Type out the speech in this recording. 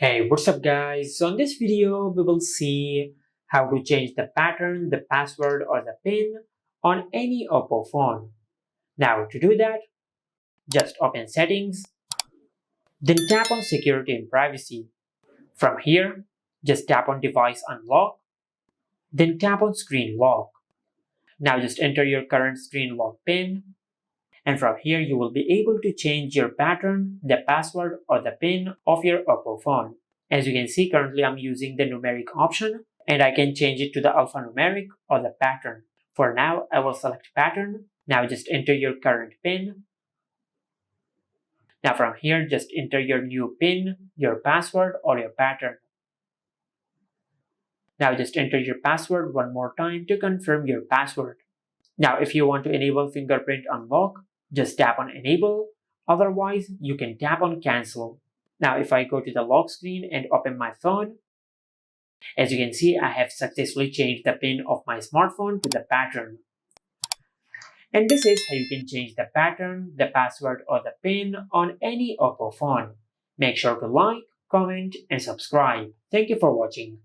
Hey, what's up guys? So in this video, we will see how to change the pattern, the password or the PIN on any Oppo phone. Now to do that, just open settings, then tap on security and privacy. From here, just tap on device unlock, then tap on screen lock. Now just enter your current screen lock PIN, and from here you will be able to change your pattern, the password or the PIN of your Oppo phone. As you can see, currently I'm using the numeric option and I can change it to the alphanumeric or the pattern. For now, I will select pattern. Now just enter your current PIN. Now from here, just enter your new PIN, your password or your pattern. Now just enter your password one more time to confirm your password. Now if you want to enable fingerprint unlock, just tap on enable. Otherwise, you can tap on cancel. Now if I go to the lock screen and open my phone, as you can see, I have successfully changed the PIN of my smartphone to the pattern. And this is how you can change the pattern, the password or the PIN on any Oppo phone. Make sure to like, comment and subscribe. Thank you for watching.